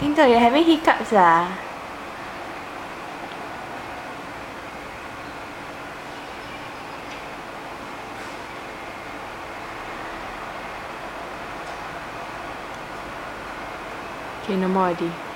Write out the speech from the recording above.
Intel, you're having hiccups ah. Okay, no more already.